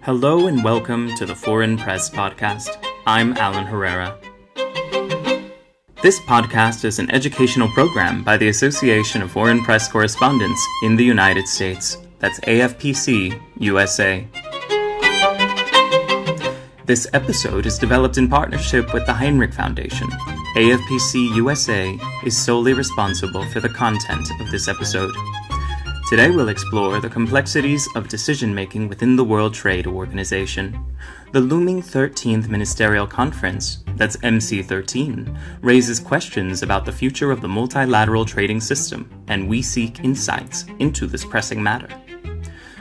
Hello and welcome to the Foreign Press Podcast. I'm Alan Herrera. This podcast is an educational program by the Association of Foreign Press Correspondents in the United States. That's AFPC USA. This episode is developed in partnership with the Heinrich Foundation. AFPC USA is solely responsible for the content of this episode. Today we'll explore the complexities of decision-making within the World Trade Organization. The looming 13th Ministerial Conference, that's MC13, raises questions about the future of the multilateral trading system, and we seek insights into this pressing matter.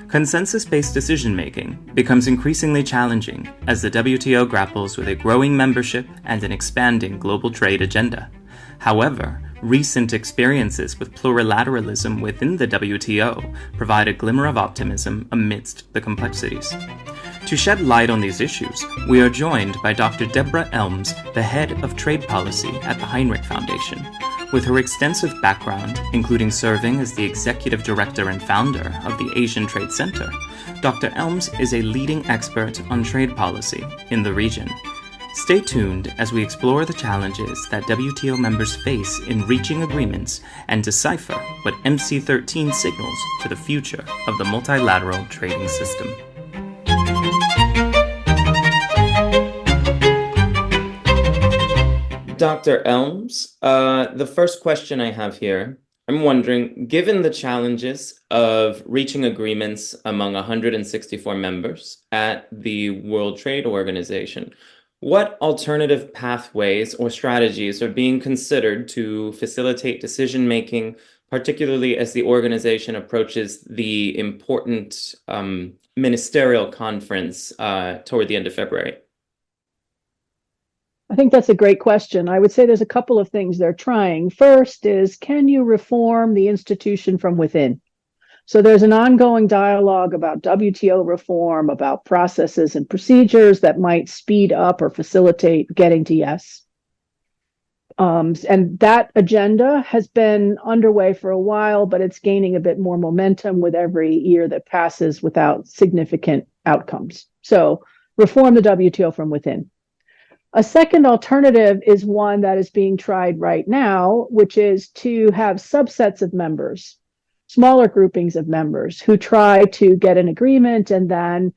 Consensus-based decision-making becomes increasingly challenging as the WTO grapples with a growing membership and an expanding global trade agenda. However, recent experiences with plurilateralism within the WTO provide a glimmer of optimism amidst the complexities. To shed light on these issues, we are joined by Dr. Deborah Elms, the head of trade policy at the Heinrich Foundation. With her extensive background, including serving as the executive director and founder of the Asian Trade Center, Dr. Elms is a leading expert on trade policy in the region. Stay tuned as we explore the challenges that WTO members face in reaching agreements and decipher what MC13 signals for the future of the multilateral trading system. Dr. Elms, the first question I have here, I'm wondering, given the challenges of reaching agreements among 164 members at the World Trade Organization, what alternative pathways or strategies are being considered to facilitate decision-making, particularly as the organization approaches the important ministerial conference toward the end of February? I think that's a great question. I would say there's a couple of things they're trying. First is, can you reform the institution from within? So there's an ongoing dialogue about WTO reform, about processes and procedures that might speed up or facilitate getting to yes. And that agenda has been underway for a while, but it's gaining a bit more momentum with every year that passes without significant outcomes. So reform the WTO from within. A second alternative is one that is being tried right now, which is to have subsets of members, smaller groupings of members who try to get an agreement and then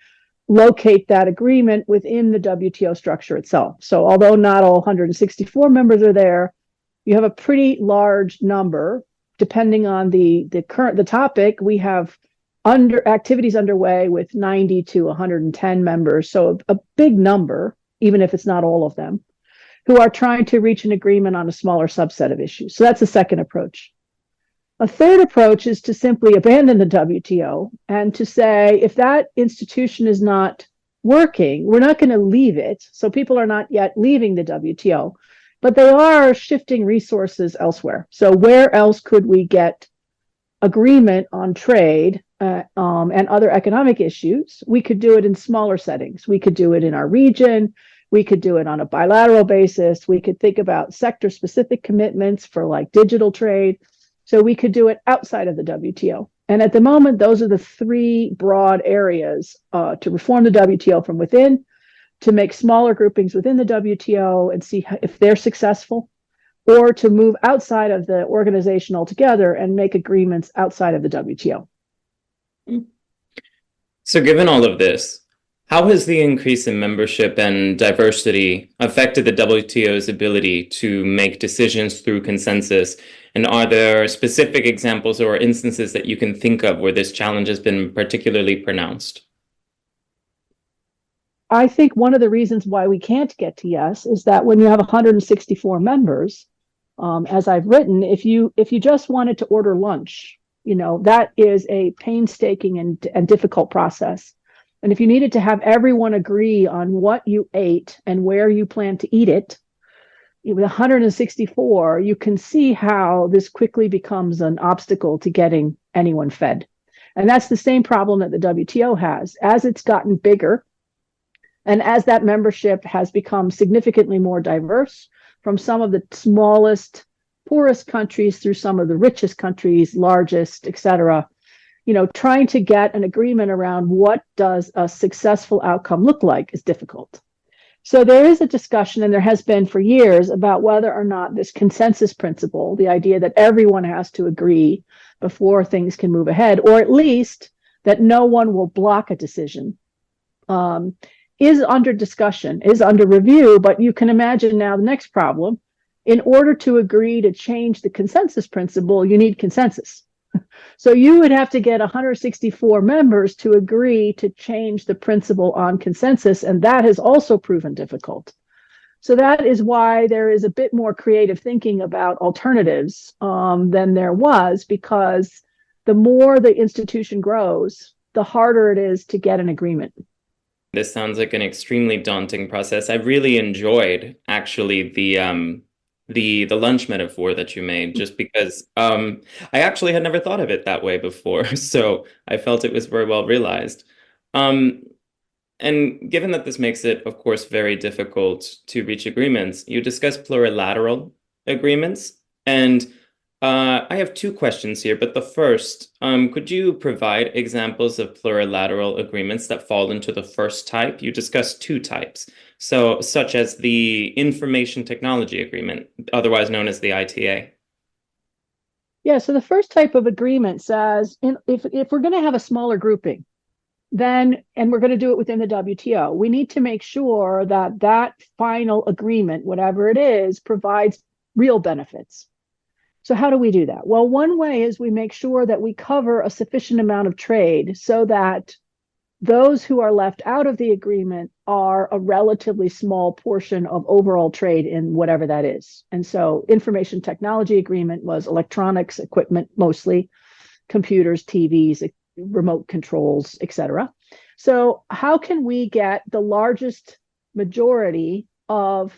locate that agreement within the WTO structure itself. So although not all 164 members are there, you have a pretty large number. Depending on the topic, we have activities underway with 90 to 110 members. So a big number, even if it's not all of them, who are trying to reach an agreement on a smaller subset of issues. So that's the second approach. A third approach is to simply abandon the WTO and to say, if that institution is not working, we're not going to leave it. So people are not yet leaving the WTO, but they are shifting resources elsewhere. So where else could we get agreement on trade and other economic issues? We could do it in smaller settings. We could do it in our region. We could do it on a bilateral basis. We could think about sector-specific commitments for like digital trade. So we could do it outside of the WTO. And at the moment, those are the three broad areas to reform the WTO from within, to make smaller groupings within the WTO and see if they're successful, or to move outside of the organization altogether and make agreements outside of the WTO. So given all of this, how has the increase in membership and diversity affected the WTO's ability to make decisions through consensus? And are there specific examples or instances that you can think of where this challenge has been particularly pronounced? I think one of the reasons why we can't get to yes is that when you have 164 members, as I've written, if you just wanted to order lunch, that is a painstaking and difficult process. And if you needed to have everyone agree on what you ate and where you plan to eat it, with 164, you can see how this quickly becomes an obstacle to getting anyone fed. And that's the same problem that the WTO has. As it's gotten bigger, and as that membership has become significantly more diverse, from some of the smallest, poorest countries through some of the richest countries, largest, et cetera, trying to get an agreement around what does a successful outcome look like is difficult. So there is a discussion, and there has been for years, about whether or not this consensus principle, the idea that everyone has to agree before things can move ahead, or at least that no one will block a decision, is under discussion, is under review. But you can imagine now the next problem. In order to agree to change the consensus principle, you need consensus. So you would have to get 164 members to agree to change the principle on consensus, and that has also proven difficult. So that is why there is a bit more creative thinking about alternatives than there was, because the more the institution grows, the harder it is to get an agreement. This sounds like an extremely daunting process. I really enjoyed actually the lunch metaphor that you made, just because I actually had never thought of it that way before, so I felt it was very well realized. And given that this makes it, of course, very difficult to reach agreements, you discuss plurilateral agreements, and I have two questions here, but the first, could you provide examples of plurilateral agreements that fall into the first type? You discussed two types, so such as the Information Technology Agreement, otherwise known as the ITA. Yeah, so the first type of agreement says if we're going to have a smaller grouping, then, and we're going to do it within the WTO, we need to make sure that that final agreement, whatever it is, provides real benefits. So how do we do that? Well, one way is we make sure that we cover a sufficient amount of trade so that those who are left out of the agreement are a relatively small portion of overall trade in whatever that is. And so information technology agreement was electronics equipment, mostly computers, TVs, remote controls, etc. So how can we get the largest majority of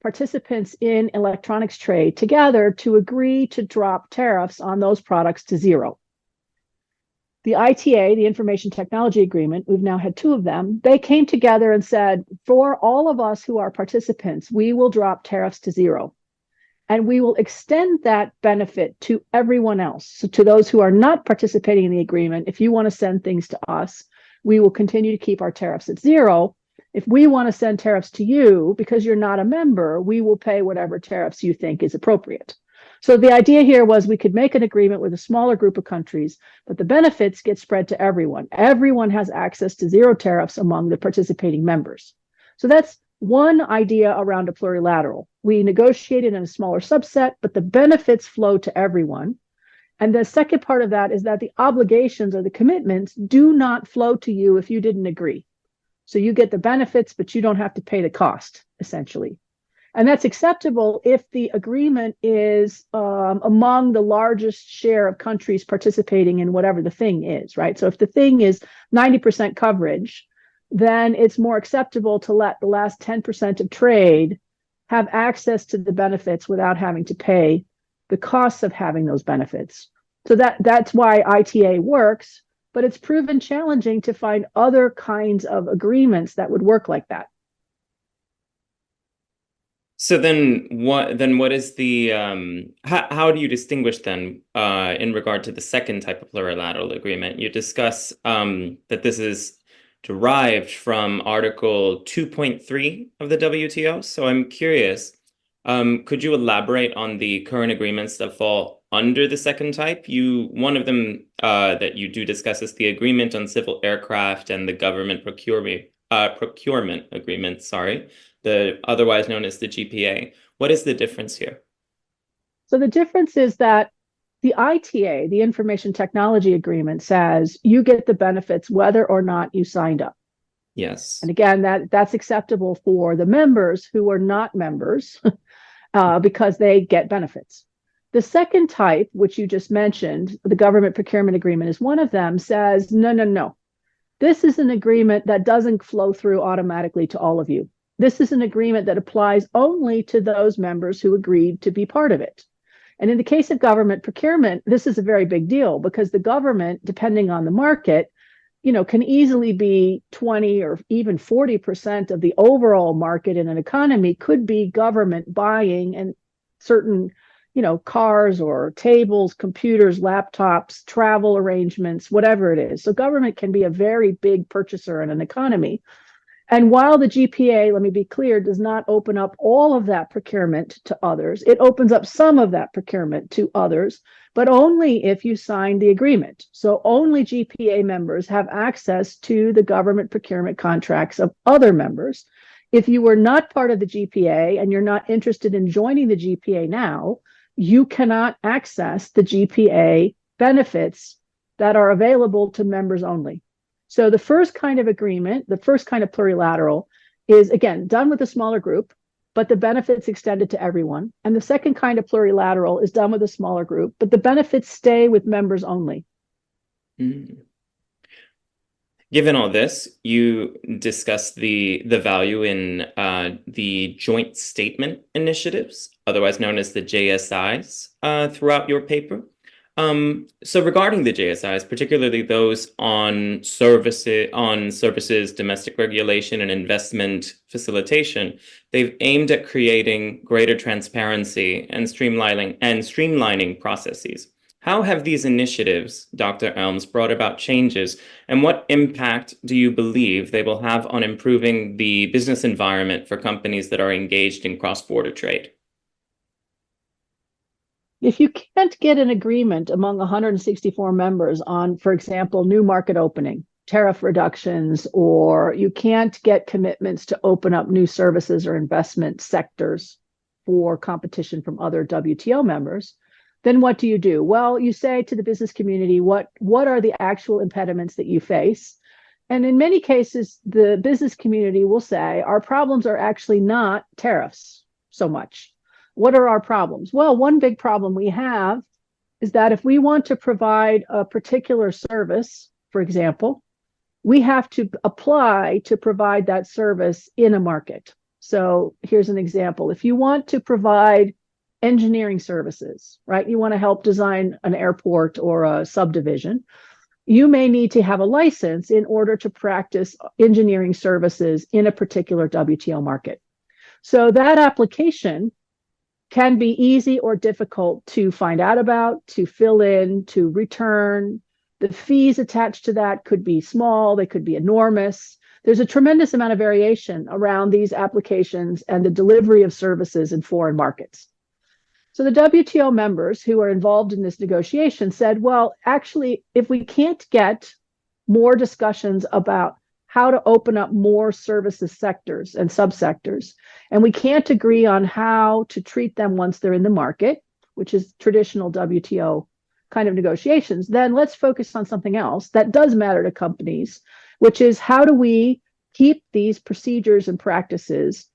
participants in electronics trade together to agree to drop tariffs on those products to zero? The ITA, the Information Technology Agreement, we've now had two of them, they came together and said, for all of us who are participants, we will drop tariffs to zero. And we will extend that benefit to everyone else. So to those who are not participating in the agreement, if you want to send things to us, we will continue to keep our tariffs at zero. If we want to send tariffs to you because you're not a member, we will pay whatever tariffs you think is appropriate. So the idea here was we could make an agreement with a smaller group of countries, but the benefits get spread to everyone. Everyone has access to zero tariffs among the participating members. So that's one idea around a plurilateral. We negotiated in a smaller subset, but the benefits flow to everyone. And the second part of that is that the obligations or the commitments do not flow to you if you didn't agree. So you get the benefits, but you don't have to pay the cost, essentially. And that's acceptable if the agreement is among the largest share of countries participating in whatever the thing is, right? So if the thing is 90% coverage, then it's more acceptable to let the last 10% of trade have access to the benefits without having to pay the costs of having those benefits. So that's why ITA works, but it's proven challenging to find other kinds of agreements that would work like that. So then what is the how do you distinguish then in regard to the second type of plurilateral agreement? You discuss that this is derived from Article 2.3 of the WTO. So I'm curious, could you elaborate on the current agreements that fall under the second type? One of them that you do discuss is the Agreement on Civil Aircraft and the Government Procurement Agreement, the otherwise known as the GPA. What is the difference here? So the difference is that the ITA, the Information Technology Agreement, says you get the benefits whether or not you signed up. Yes. And again, that's acceptable for the members who are not members because they get benefits. The second type, which you just mentioned, the Government Procurement Agreement is one of them, says, no. This is an agreement that doesn't flow through automatically to all of you. This is an agreement that applies only to those members who agreed to be part of it. And in the case of government procurement, this is a very big deal because the government, depending on the market, can easily be 20 or even 40% of the overall market in an economy could be government buying and certain, cars or tables, computers, laptops, travel arrangements, whatever it is. So government can be a very big purchaser in an economy. And while the GPA, let me be clear, does not open up all of that procurement to others, it opens up some of that procurement to others, but only if you sign the agreement. So only GPA members have access to the government procurement contracts of other members. If you were not part of the GPA and you're not interested in joining the GPA now, you cannot access the GPA benefits that are available to members only. So the first kind of agreement, the first kind of plurilateral is, again, done with a smaller group, but the benefits extended to everyone. And the second kind of plurilateral is done with a smaller group, but the benefits stay with members only. Mm. Given all this, you discussed the value in the joint statement initiatives, otherwise known as the JSIs, throughout your paper. So regarding the JSIs, particularly those on services, domestic regulation, and investment facilitation, they've aimed at creating greater transparency and streamlining processes. How have these initiatives, Dr. Elms, brought about changes, and what impact do you believe they will have on improving the business environment for companies that are engaged in cross-border trade? If you can't get an agreement among 164 members on, for example, new market opening, tariff reductions, or you can't get commitments to open up new services or investment sectors for competition from other WTO members, then what do you do? Well, you say to the business community, what are the actual impediments that you face? And in many cases, the business community will say, our problems are actually not tariffs so much. What are our problems? Well, one big problem we have is that if we want to provide a particular service, for example, we have to apply to provide that service in a market. So here's an example. If you want to provide engineering services, right? You want to help design an airport or a subdivision. You may need to have a license in order to practice engineering services in a particular WTO market. So that application can be easy or difficult to find out about, to fill in, to return. The fees attached to that could be small, they could be enormous. There's a tremendous amount of variation around these applications and the delivery of services in foreign markets. So the WTO members who are involved in this negotiation said, well, actually, if we can't get more discussions about how to open up more services sectors and subsectors, and we can't agree on how to treat them once they're in the market, which is traditional WTO kind of negotiations, then let's focus on something else that does matter to companies, which is how do we keep these procedures and practices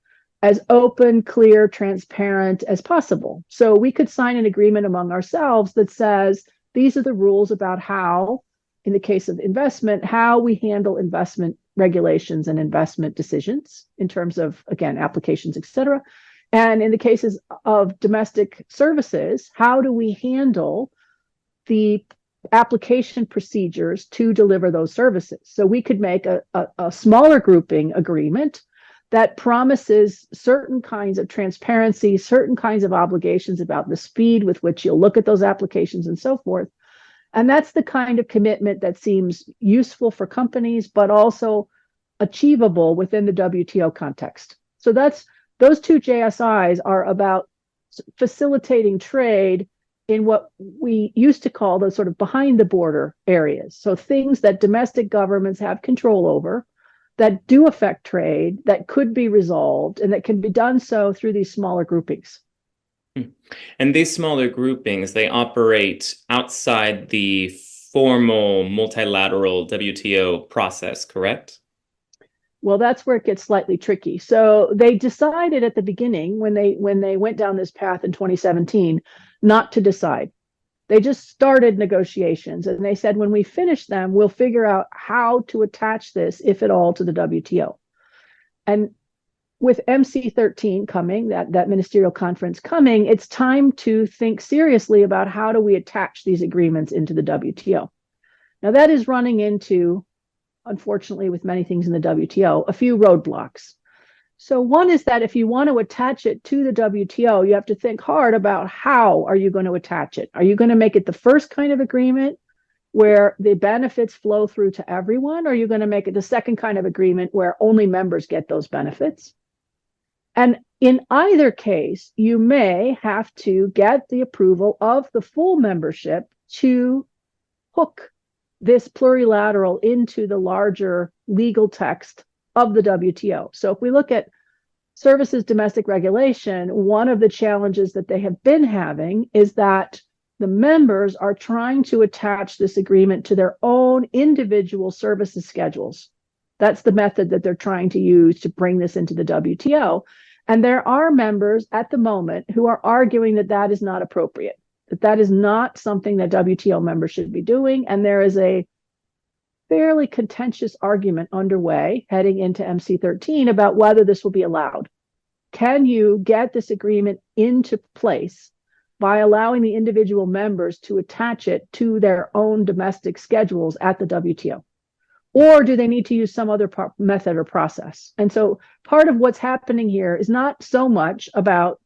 as open, clear, transparent as possible. So we could sign an agreement among ourselves that says, these are the rules about how, in the case of investment, how we handle investment regulations and investment decisions in terms of, again, applications, et cetera. And in the cases of domestic services, how do we handle the application procedures to deliver those services? So we could make a smaller grouping agreement that promises certain kinds of transparency, certain kinds of obligations about the speed with which you'll look at those applications and so forth. And that's the kind of commitment that seems useful for companies, but also achievable within the WTO context. So those two JSIs are about facilitating trade in what we used to call the sort of behind the border areas. So things that domestic governments have control over, that do affect trade, that could be resolved, and that can be done so through these smaller groupings. And these smaller groupings, they operate outside the formal multilateral WTO process, correct? Well, that's where it gets slightly tricky. So they decided at the beginning, when they went down this path in 2017, not to decide. They just started negotiations, and they said, when we finish them, we'll figure out how to attach this, if at all, to the WTO. And with MC13 coming, that ministerial conference coming, it's time to think seriously about how do we attach these agreements into the WTO. Now, that is running into, unfortunately, with many things in the WTO, a few roadblocks. So one is that if you want to attach it to the WTO, you have to think hard about how are you going to attach it? Are you going to make it the first kind of agreement where the benefits flow through to everyone? Or are you going to make it the second kind of agreement where only members get those benefits? And in either case, you may have to get the approval of the full membership to hook this plurilateral into the larger legal text of the WTO. So if we look at services domestic regulation, one of the challenges that they have been having is that the members are trying to attach this agreement to their own individual services schedules. That's the method that they're trying to use to bring this into the WTO. And there are members at the moment who are arguing that that is not appropriate, that that is not something that WTO members should be doing. And there is a fairly contentious argument underway heading into MC13 about whether this will be allowed. Can you get this agreement into place by allowing the individual members to attach it to their own domestic schedules at the WTO? Or do they need to use some other method or process? And so part of what's happening here is not so much about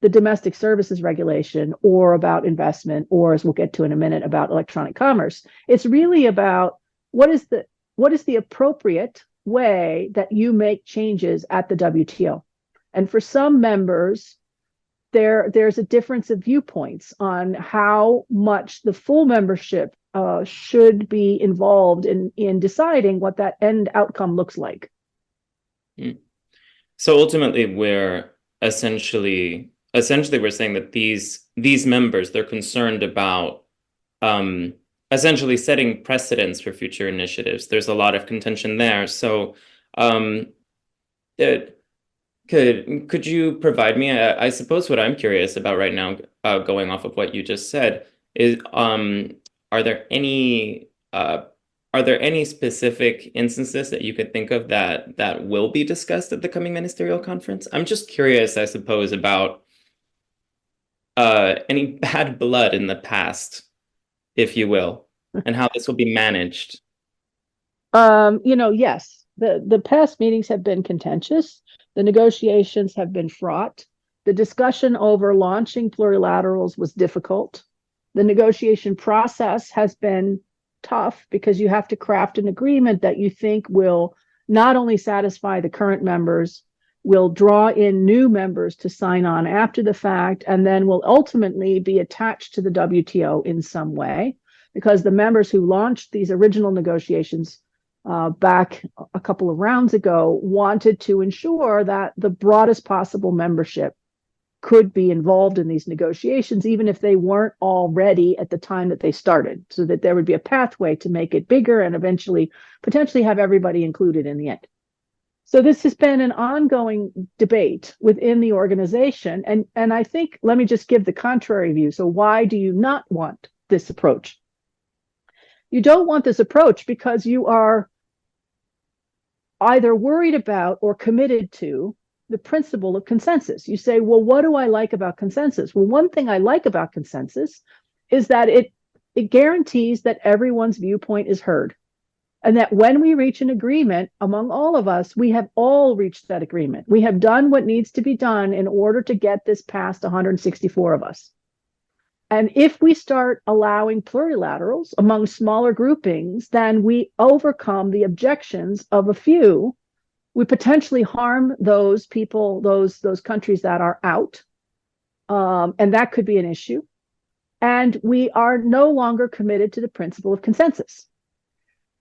the domestic services regulation or about investment, or as we'll get to in a minute, about electronic commerce. It's really about what is the appropriate way that you make changes at the WTO. And for some members, there's a difference of viewpoints on how much the full membership should be involved in deciding what that end outcome looks like. So ultimately, we're essentially we're saying that these members, they're concerned about essentially setting precedents for future initiatives. There's a lot of contention there. So could you provide me, I suppose what I'm curious about right now, going off of what you just said, is are there any specific instances that you could think of that will be discussed at the coming ministerial conference? I'm just curious, I suppose, about any bad blood in the past, if you will, and how this will be managed. Yes, the past meetings have been contentious. The negotiations have been fraught. The discussion over launching plurilaterals was difficult. The negotiation process has been tough because you have to craft an agreement that you think will not only satisfy the current members, will draw in new members to sign on after the fact, and then will ultimately be attached to the WTO in some way, because the members who launched these original negotiations back a couple of rounds ago wanted to ensure that the broadest possible membership could be involved in these negotiations, even if they weren't all ready at the time that they started, so that there would be a pathway to make it bigger and eventually potentially have everybody included in the end. So this has been an ongoing debate within the organization. And I think, let me just give the contrary view. So why do you not want this approach? You don't want this approach because you are either worried about or committed to the principle of consensus. You say, well, what do I like about consensus? Well, one thing I like about consensus is that it guarantees that everyone's viewpoint is heard. And that when we reach an agreement among all of us, we have all reached that agreement. We have done what needs to be done in order to get this past 164 of us. And if we start allowing plurilaterals among smaller groupings, then we overcome the objections of a few. We potentially harm those people, those countries that are out. And that could be an issue. And we are no longer committed to the principle of consensus.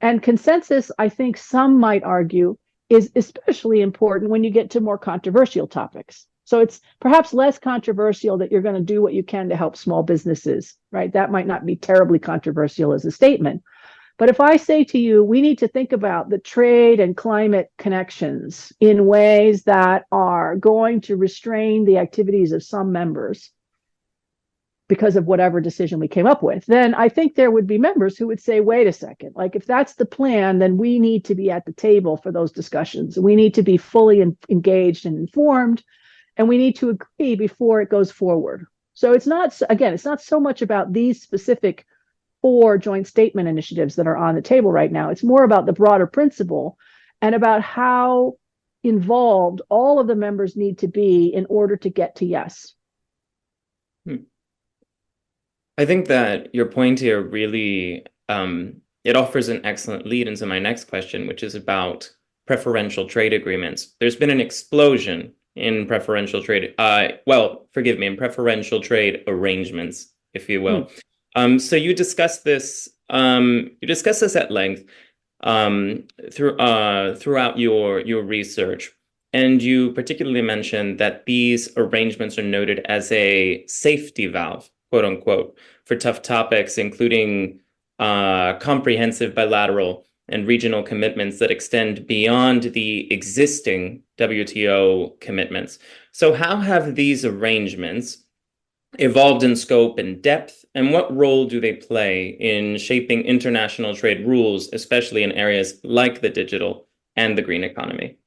And consensus, I think some might argue, is especially important when you get to more controversial topics. So it's perhaps less controversial that you're going to do what you can to help small businesses, right? That might not be terribly controversial as a statement. But if I say to you, we need to think about the trade and climate connections in ways that are going to restrain the activities of some members because of whatever decision we came up with, then I think there would be members who would say, wait a second, like if that's the plan, then we need to be at the table for those discussions. We need to be fully engaged and informed, and we need to agree before it goes forward. So it's not so much about these specific 4 joint statement initiatives that are on the table right now. It's more about the broader principle and about how involved all of the members need to be in order to get to yes. I think that your point here really it offers an excellent lead into my next question, which is about preferential trade agreements. There's been an explosion in preferential trade, in preferential trade arrangements, if you will. So you discussed this at length throughout your research. And you particularly mentioned that these arrangements are noted as a safety valve, quote unquote, for tough topics, including comprehensive bilateral and regional commitments that extend beyond the existing WTO commitments. So how have these arrangements evolved in scope and depth, and what role do they play in shaping international trade rules, especially in areas like the digital and the green economy?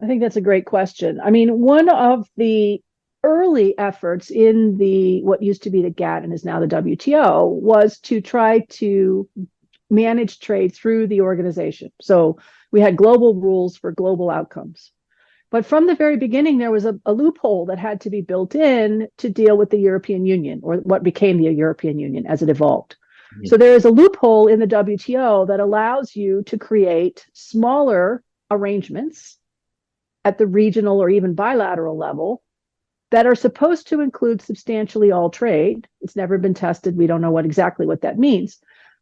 I think that's a great question. I mean, one of the early efforts in what used to be the GATT and is now the WTO was to try to manage trade through the organization. So we had global rules for global outcomes. But from the very beginning, there was a loophole that had to be built in to deal with the European Union, or what became the European Union as it evolved. Mm-hmm. So there is a loophole in the WTO that allows you to create smaller arrangements at the regional or even bilateral level that are supposed to include substantially all trade. It's never been tested. We don't know exactly what that means.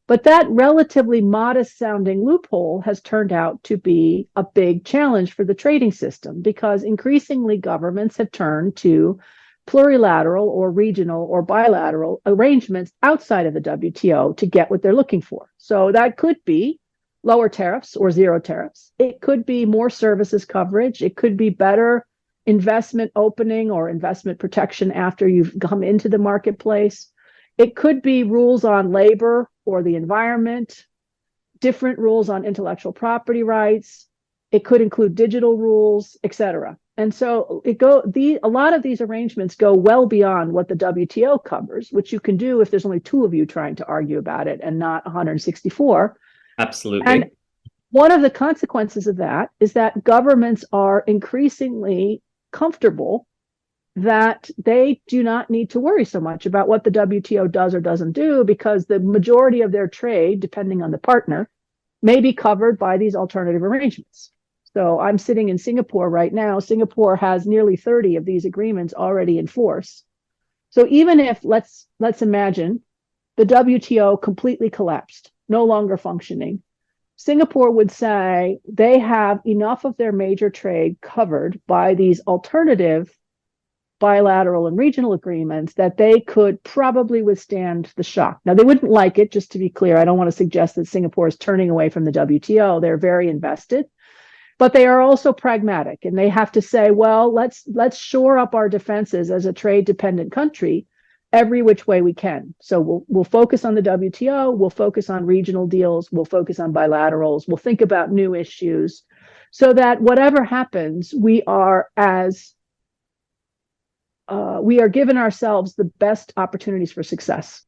But that relatively modest sounding loophole has turned out to be a big challenge for the trading system, because increasingly governments have turned to plurilateral or regional or bilateral arrangements outside of the WTO to get what they're looking for. So that could be lower tariffs or zero tariffs. It could be more services coverage. It could be better investment opening or investment protection after you've come into the marketplace. It could be rules on labor or the environment, different rules on intellectual property rights. It could include digital rules, et cetera. And so a lot of these arrangements go well beyond what the WTO covers, which you can do if there's only two of you trying to argue about it and not 164. Absolutely. And one of the consequences of that is that governments are increasingly comfortable that they do not need to worry so much about what the WTO does or doesn't do, because the majority of their trade, depending on the partner, may be covered by these alternative arrangements. So I'm sitting in Singapore right now. Singapore has nearly 30 of these agreements already in force. So even if, let's imagine, the WTO completely collapsed, no longer functioning, Singapore would say they have enough of their major trade covered by these alternative bilateral and regional agreements that they could probably withstand the shock. Now, they wouldn't like it, just to be clear. I don't want to suggest that Singapore is turning away from the WTO. They're very invested, but they are also pragmatic, and they have to say, well, let's shore up our defenses as a trade-dependent country every which way we can. So we'll focus on the WTO, we'll focus on regional deals, we'll focus on bilaterals, we'll think about new issues, so that whatever happens, we are given ourselves the best opportunities for success.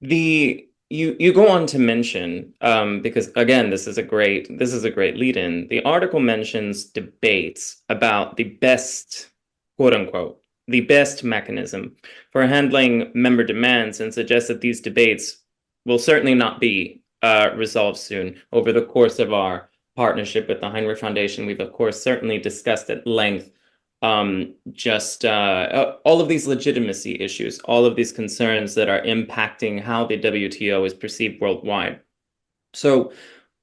You go on to mention, because again, this is a great lead-in. The article mentions debates about the best, quote unquote, the best mechanism for handling member demands, and suggests that these debates will certainly not be resolved soon. Over the course of our partnership with the Heinrich Foundation, we've of course certainly discussed at length all of these legitimacy issues, all of these concerns that are impacting how the WTO is perceived worldwide. So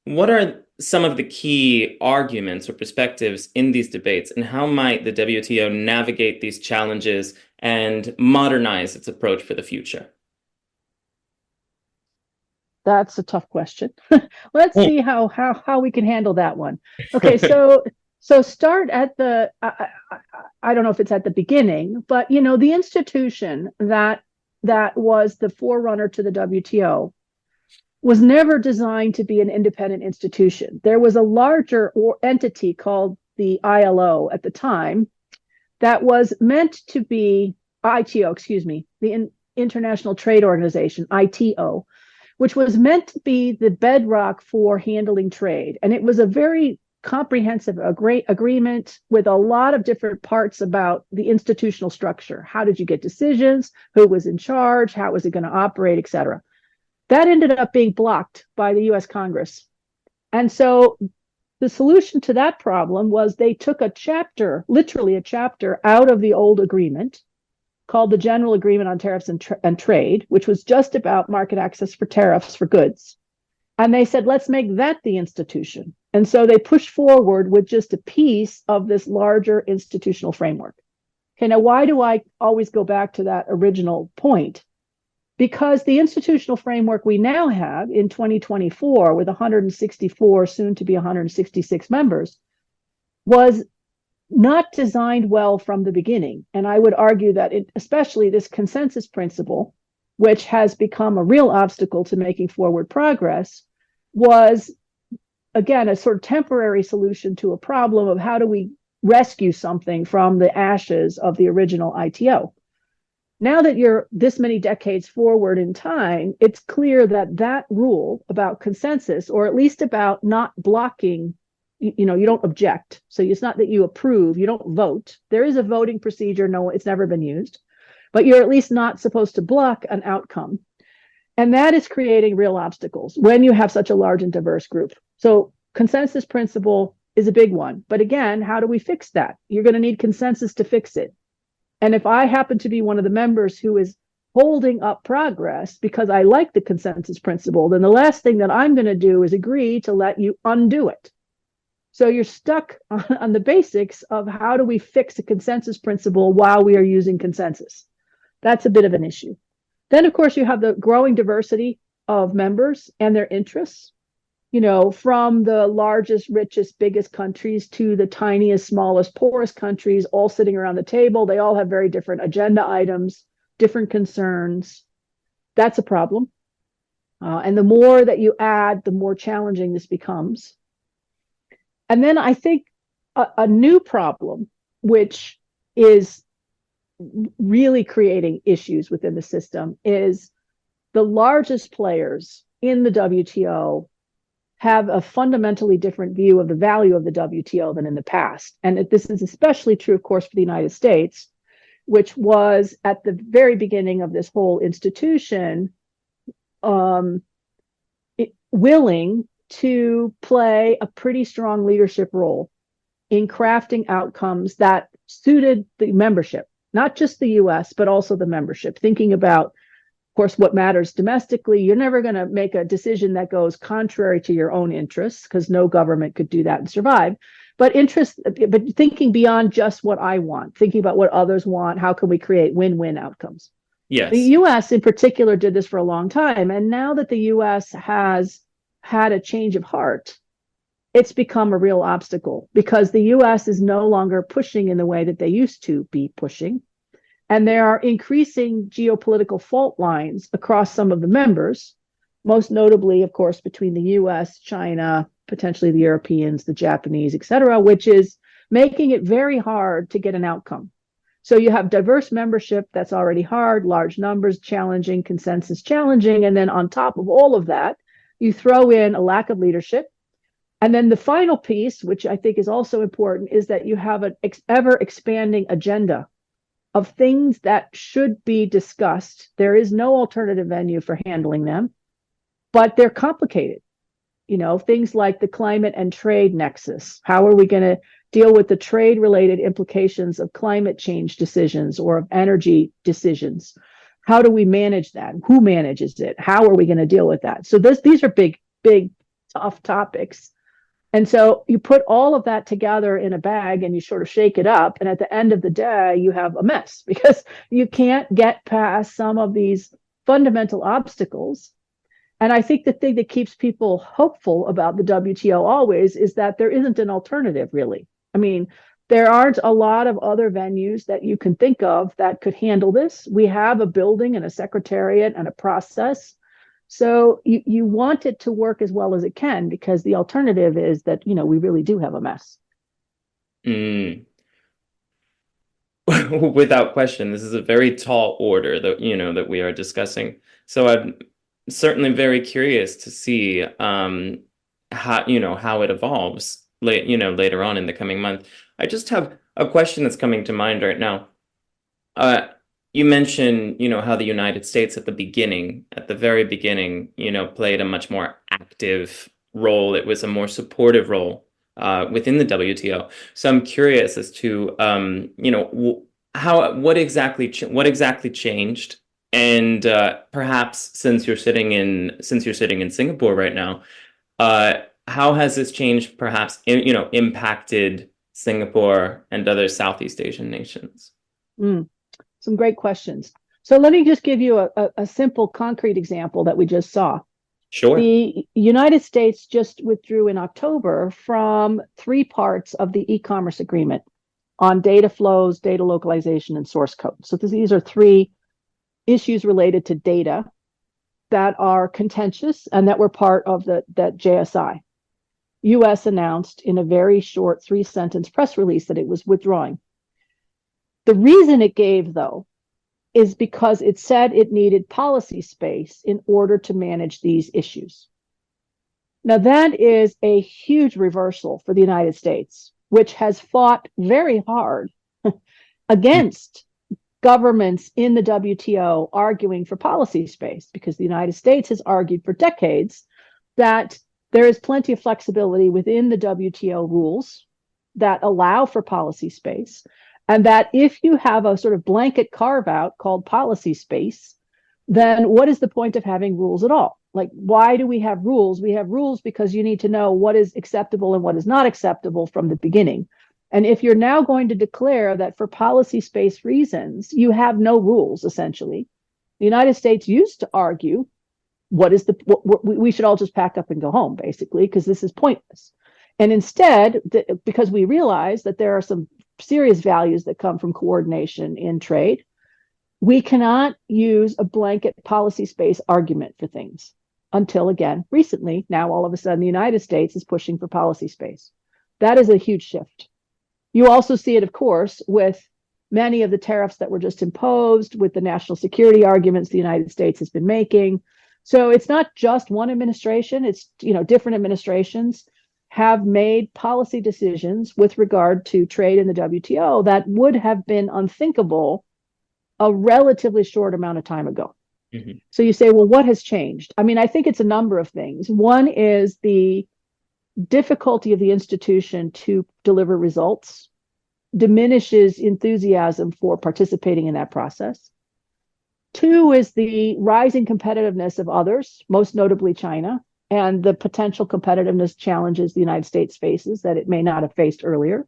what are some of the key arguments or perspectives in these debates, and how might the WTO navigate these challenges and modernize its approach for the future? That's a tough question. Let's see how we can handle that one. Okay, so start at I don't know if it's at the beginning, but the institution that was the forerunner to the WTO was never designed to be an independent institution. There was a larger entity called the ILO at the time that was meant to be ITO, the International Trade Organization, ITO, which was meant to be the bedrock for handling trade. And it was a very comprehensive, a great agreement with a lot of different parts about the institutional structure. How did you get decisions? Who was in charge? How was it going to operate, et cetera? That ended up being blocked by the US Congress. And so the solution to that problem was they took a chapter, literally a chapter, out of the old agreement called the General Agreement on Tariffs and Trade, which was just about market access for tariffs for goods. And they said, let's make that the institution. And so they pushed forward with just a piece of this larger institutional framework. Okay, now why do I always go back to that original point? Because the institutional framework we now have in 2024 with 164, soon to be 166 members, was not designed well from the beginning. And I would argue that especially this consensus principle, which has become a real obstacle to making forward progress, was, again, a sort of temporary solution to a problem of how do we rescue something from the ashes of the original ITO. Now that you're this many decades forward in time, it's clear that that rule about consensus, or at least about not blocking, you don't object. So it's not that you approve, you don't vote. There is a voting procedure. No, it's never been used, but you're at least not supposed to block an outcome. And that is creating real obstacles when you have such a large and diverse group. So consensus principle is a big one. But again, how do we fix that? You're going to need consensus to fix it. And if I happen to be one of the members who is holding up progress because I like the consensus principle, then the last thing that I'm going to do is agree to let you undo it. So you're stuck on the basics of how do we fix a consensus principle while we are using consensus. That's a bit of an issue. Then, of course, you have the growing diversity of members and their interests, from the largest, richest, biggest countries to the tiniest, smallest, poorest countries, all sitting around the table. They all have very different agenda items, different concerns. That's a problem. And the more that you add, the more challenging this becomes. And then I think a new problem, which is really creating issues within the system, is the largest players in the WTO have a fundamentally different view of the value of the WTO than in the past. And this is especially true, of course, for the United States, which was at the very beginning of this whole institution, willing to play a pretty strong leadership role in crafting outcomes that suited the membership, not just the US, but also the membership, thinking about, of course, what matters domestically. You're never going to make a decision that goes contrary to your own interests, because no government could do that and survive. But thinking beyond just what I want, thinking about what others want, how can we create win-win outcomes? Yes. The US in particular did this for a long time. And now that the US has had a change of heart, it's become a real obstacle because the US is no longer pushing in the way that they used to be pushing. And there are increasing geopolitical fault lines across some of the members, most notably, of course, between the US, China, potentially the Europeans, the Japanese, et cetera, which is making it very hard to get an outcome. So you have diverse membership that's already hard, large numbers challenging, consensus challenging. And then on top of all of that, you throw in a lack of leadership. And then the final piece, which I think is also important, is that you have an ever expanding agenda of things that should be discussed. There is no alternative venue for handling them, but they're complicated. Things like the climate and trade nexus. How are we going to deal with the trade related implications of climate change decisions or of energy decisions? How do we manage that? Who manages it? How are we going to deal with that? So these are big, tough topics. And so you put all of that together in a bag and you sort of shake it up. And at the end of the day, you have a mess because you can't get past some of these fundamental obstacles. And I think the thing that keeps people hopeful about the WTO always is that there isn't an alternative, really. I mean, there aren't a lot of other venues that you can think of that could handle this. We have a building and a secretariat and a process. So you want it to work as well as it can, because the alternative is that, we really do have a mess. Without question, this is a very tall order that we are discussing. So I'm certainly very curious to see how it evolves. later on in the coming month. I just have a question that's coming to mind right now. Uh, you mentioned, how the United States at the very beginning, played a much more active role. It was a more supportive role within the WTO. So I'm curious as to, what exactly changed, and perhaps since you're sitting in Singapore right now, how has this change perhaps impacted Singapore and other Southeast Asian nations? Mm, some great questions. So let me just give you a simple, concrete example that we just saw. Sure. The United States just withdrew in October from three parts of the e-commerce agreement on data flows, data localization, and source code. So these are three issues related to data that are contentious and that were part of that JSI. US announced in a very short 3-sentence press release that it was withdrawing. The reason it gave, though, is because it said it needed policy space in order to manage these issues. Now, that is a huge reversal for the United States, which has fought very hard against governments in the WTO arguing for policy space, because the United States has argued for decades that there is plenty of flexibility within the WTO rules that allow for policy space, and that if you have a sort of blanket carve out called policy space, then what is the point of having rules at all? Like, why do we have rules? We have rules because you need to know what is acceptable and what is not acceptable from the beginning. And if you're now going to declare that for policy space reasons, you have no rules, essentially, the United States used to argue, we should all just pack up and go home, basically, because this is pointless. And instead, because we realize that there are some serious values that come from coordination in trade, we cannot use a blanket policy space argument for things until, again, recently, now all of a sudden the United States is pushing for policy space. That is a huge shift. You also see it, of course, with many of the tariffs that were just imposed, with the national security arguments the United States has been making. So it's not just one administration, it's, different administrations have made policy decisions with regard to trade in the WTO that would have been unthinkable a relatively short amount of time ago. Mm-hmm. So you say, well, what has changed? I mean, I think it's a number of things. One is the difficulty of the institution to deliver results diminishes enthusiasm for participating in that process. Two is the rising competitiveness of others, most notably China, and the potential competitiveness challenges the United States faces that it may not have faced earlier.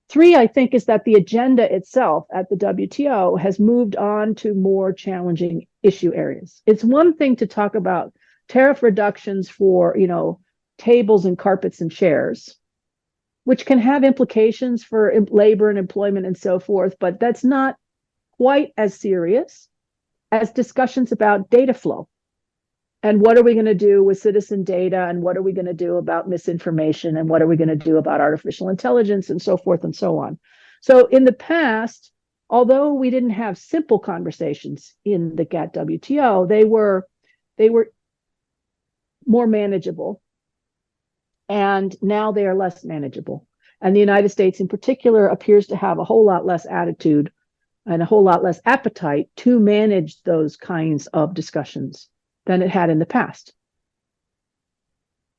Three, I think, is that the agenda itself at the WTO has moved on to more challenging issue areas. It's one thing to talk about tariff reductions for, tables and carpets and chairs, which can have implications for labor and employment and so forth, but that's not quite as serious as discussions about data flow. And what are we going to do with citizen data? And what are we going to do about misinformation? And what are we going to do about artificial intelligence and so forth and so on? So in the past, although we didn't have simple conversations in the GATT WTO, they were more manageable. And now they are less manageable. And the United States in particular appears to have a whole lot less attitude and a whole lot less appetite to manage those kinds of discussions than it had in the past.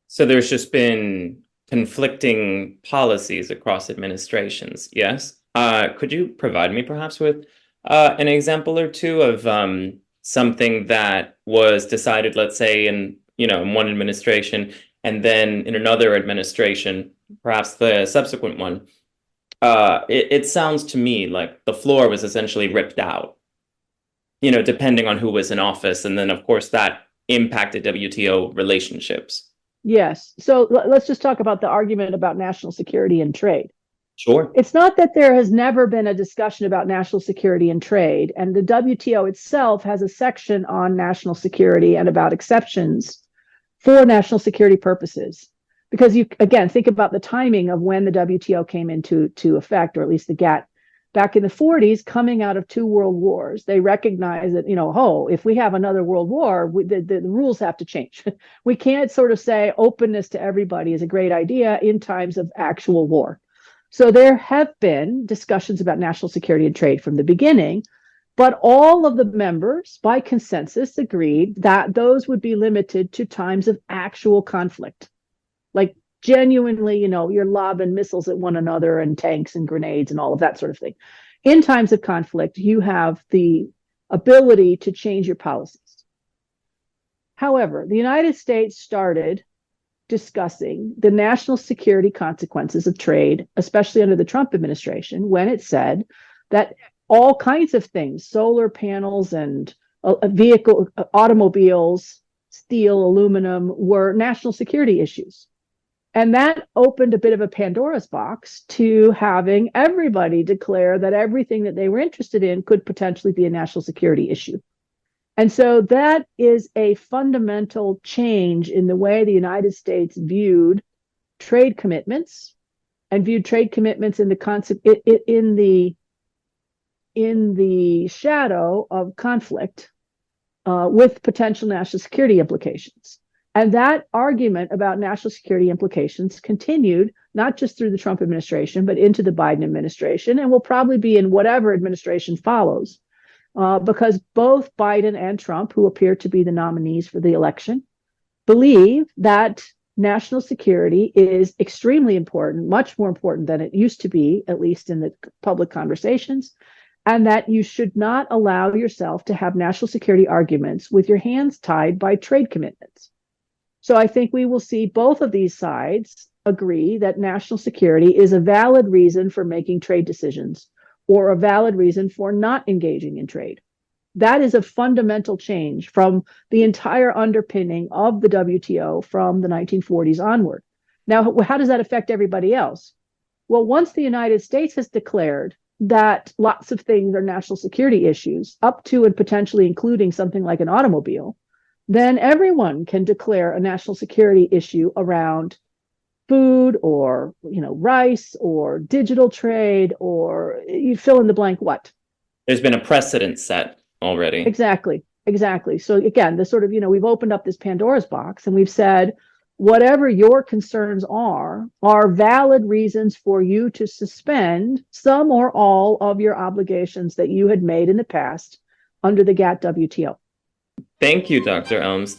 So there's just been conflicting policies across administrations, yes? Could you provide me perhaps with an example or two of something that was decided, let's say, in one administration, and then in another administration, perhaps the subsequent one, it sounds to me like the floor was essentially ripped out, depending on who was in office. And then, of course, that impacted WTO relationships. Yes. So let's just talk about the argument about national security and trade. Sure. It's not that there has never been a discussion about national security and trade. And the WTO itself has a section on national security and about exceptions for national security purposes. Because you, again, think about the timing of when the WTO came into effect, or at least the GATT back in the 40s, coming out of two world wars, they recognized that, if we have another world war, the rules have to change. We can't sort of say openness to everybody is a great idea in times of actual war. So there have been discussions about national security and trade from the beginning, but all of the members, by consensus, agreed that those would be limited to times of actual conflict. Like genuinely, you're lobbing missiles at one another and tanks and grenades and all of that sort of thing. In times of conflict, you have the ability to change your policies. However, the United States started discussing the national security consequences of trade, especially under the Trump administration, when it said that all kinds of things, solar panels and automobiles, steel, aluminum, were national security issues. And that opened a bit of a Pandora's box to having everybody declare that everything that they were interested in could potentially be a national security issue. And so that is a fundamental change in the way the United States viewed trade commitments and viewed trade commitments in the shadow of conflict with potential national security implications. And that argument about national security implications continued not just through the Trump administration, but into the Biden administration, and will probably be in whatever administration follows, because both Biden and Trump, who appear to be the nominees for the election, believe that national security is extremely important, much more important than it used to be, at least in the public conversations, and that you should not allow yourself to have national security arguments with your hands tied by trade commitments. So I think we will see both of these sides agree that national security is a valid reason for making trade decisions or a valid reason for not engaging in trade. That is a fundamental change from the entire underpinning of the WTO from the 1940s onward. Now, how does that affect everybody else? Well, once the United States has declared that lots of things are national security issues, up to and potentially including something like an automobile, then everyone can declare a national security issue around food or rice or digital trade, or you fill in the blank what. There's been a precedent set already. Exactly. So again, the sort of, we've opened up this Pandora's box and we've said, whatever your concerns are valid reasons for you to suspend some or all of your obligations that you had made in the past under the GATT WTO. Thank you, Dr. Elms.